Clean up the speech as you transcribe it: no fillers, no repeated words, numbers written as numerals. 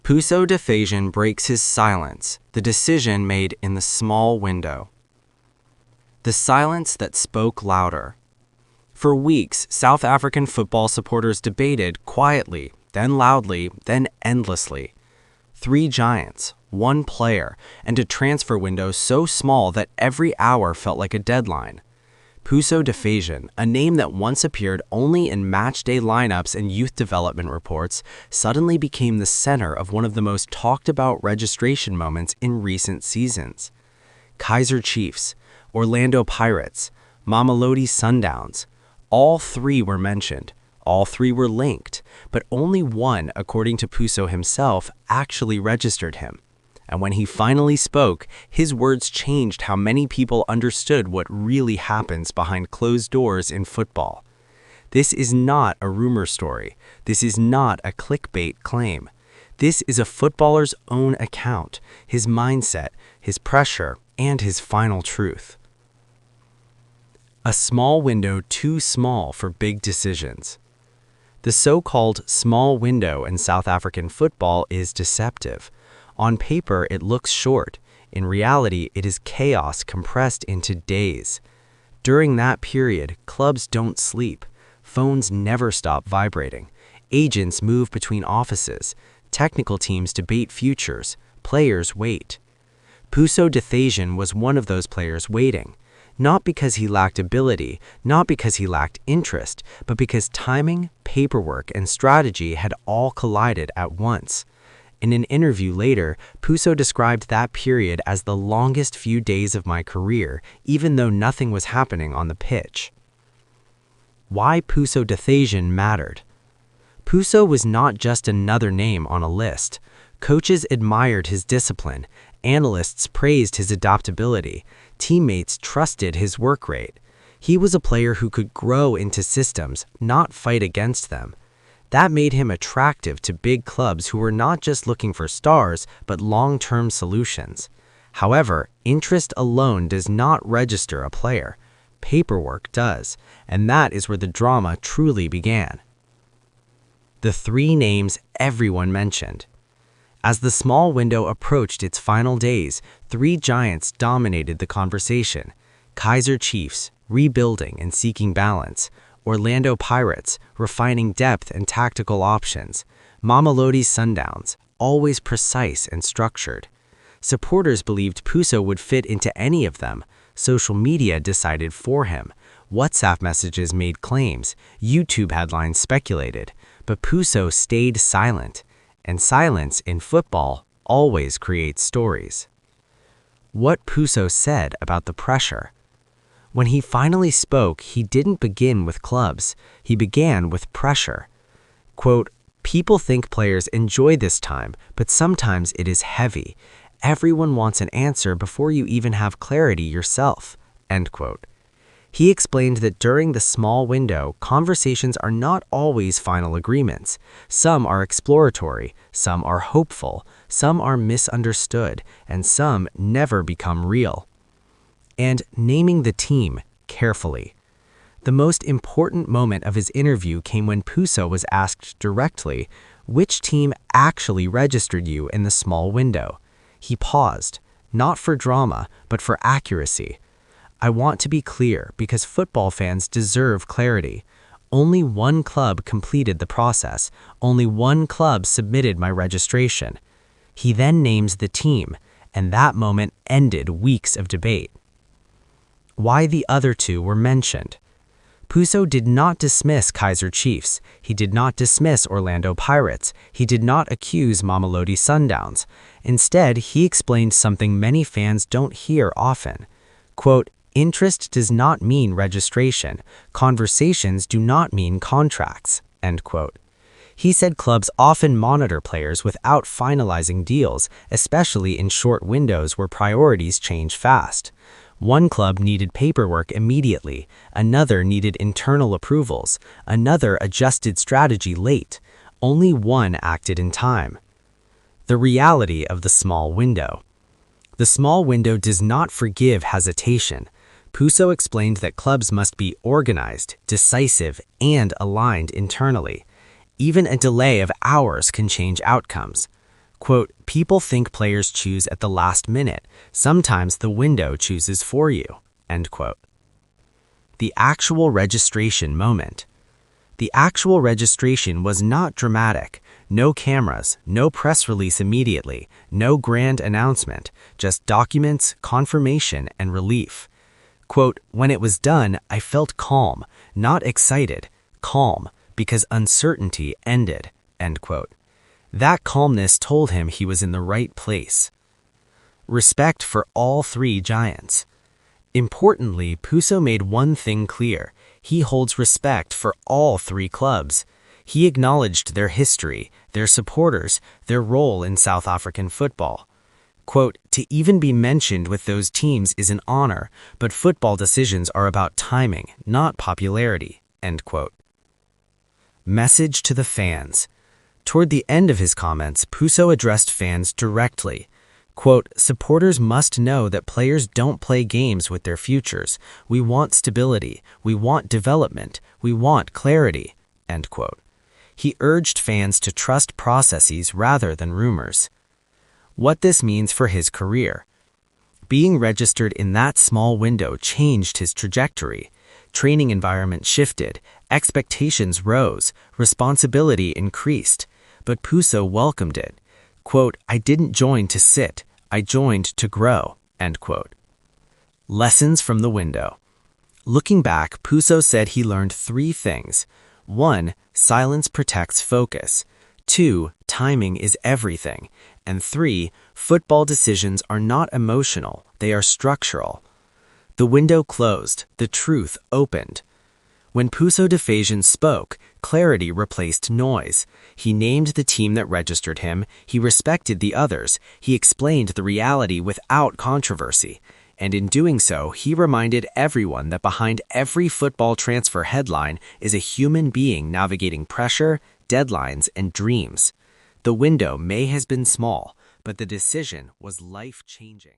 Puso Dithejane breaks his silence, the decision made in the small window. The silence that spoke louder. For weeks, South African football supporters debated quietly, then loudly, then endlessly. 3 giants, 1 player, and a transfer window so small that every hour felt like a deadline. Puso Dithejane, a name that once appeared only in matchday lineups and youth development reports, suddenly became the center of one of the most talked about registration moments in recent seasons. Kaizer Chiefs, Orlando Pirates, Mamelodi Sundowns, all 3 were mentioned. All 3 were linked, but only one, according to Puso himself, actually registered him. And when he finally spoke, his words changed how many people understood what really happens behind closed doors in football. This is not a rumor story. This is not a clickbait claim. This is a footballer's own account, his mindset, his pressure, and his final truth. A small window too small for big decisions. The so-called small window in South African football is deceptive. On paper, it looks short. In reality, it is chaos compressed into days. During that period, clubs don't sleep. Phones never stop vibrating. Agents move between offices. Technical teams debate futures. Players wait. Puso Dithejane was one of those players waiting. Not because he lacked ability, not because he lacked interest, but because timing, paperwork, and strategy had all collided at once. In an interview later, Puso described that period as the longest few days of my career, even though nothing was happening on the pitch. Why Puso Dithejane mattered. Puso was not just another name on a list. Coaches admired his discipline, analysts praised his adaptability, teammates trusted his work rate. He was a player who could grow into systems, not fight against them. That made him attractive to big clubs who were not just looking for stars, but long-term solutions. However, interest alone does not register a player. Paperwork does, and that is where the drama truly began. The 3 names everyone mentioned. As the small window approached its final days, 3 giants dominated the conversation. Kaizer Chiefs, rebuilding and seeking balance. Orlando Pirates, refining depth and tactical options. Mamelodi Sundowns, always precise and structured. Supporters believed Puso would fit into any of them. Social media decided for him. WhatsApp messages made claims. YouTube headlines speculated. But Puso stayed silent. And silence in football always creates stories. What Puso said about the pressure. When he finally spoke, he didn't begin with clubs. He began with pressure. Quote, "People think players enjoy this time, but sometimes it is heavy. Everyone wants an answer before you even have clarity yourself." End quote. He explained that during the small window, conversations are not always final agreements. Some are exploratory, some are hopeful, some are misunderstood, and some never become real. And naming the team carefully. The most important moment of his interview came when Puso was asked directly, which team actually registered you in the small window? He paused, not for drama, but for accuracy. I want to be clear because football fans deserve clarity. Only 1 club completed the process. Only 1 club submitted my registration. He then names the team, and that moment ended weeks of debate. Why the other 2 were mentioned. Puso did not dismiss Kaizer Chiefs. He did not dismiss Orlando Pirates. He did not accuse Mamelodi Sundowns. Instead, he explained something many fans don't hear often. Quote, "Interest does not mean registration. Conversations do not mean contracts." End quote. He said clubs often monitor players without finalizing deals, especially in short windows where priorities change fast. One club needed paperwork immediately, another needed internal approvals, another adjusted strategy late. Only one acted in time. The reality of the small window. The small window does not forgive hesitation. Puso explained that clubs must be organized, decisive, and aligned internally. Even a delay of hours can change outcomes. Quote, people think players choose at the last minute. Sometimes the window chooses for you. End quote. The actual registration moment. The actual registration was not dramatic. No cameras, no press release immediately, no grand announcement, just documents, confirmation, and relief. Quote, when it was done, I felt calm, not excited, calm, because uncertainty ended. End quote. That calmness told him he was in the right place. Respect for all three giants. Importantly, Puso made one thing clear. He holds respect for all three clubs. He acknowledged their history, their supporters, their role in South African football. Quote, to even be mentioned with those teams is an honor, but football decisions are about timing, not popularity. End quote. Message to the fans. Toward the end of his comments, Puso addressed fans directly. Quote, supporters must know that players don't play games with their futures. We want stability. We want development. We want clarity. End quote. He urged fans to trust processes rather than rumors. What this means for his career. Being registered in that small window changed his trajectory. Training environment shifted. Expectations rose. Responsibility increased. But Puso welcomed it. Quote, I didn't join to sit. I joined to grow. End quote. Lessons from the window. Looking back, Puso said he learned three things. 1. Silence protects focus. 2. Timing is everything. And 3. Football decisions are not emotional, they are structural. The window closed, the truth opened. When Puso Dithejane spoke, clarity replaced noise. He named the team that registered him, he respected the others, he explained the reality without controversy. And in doing so, he reminded everyone that behind every football transfer headline is a human being navigating pressure, deadlines, and dreams. The window may have been small, but the decision was life-changing.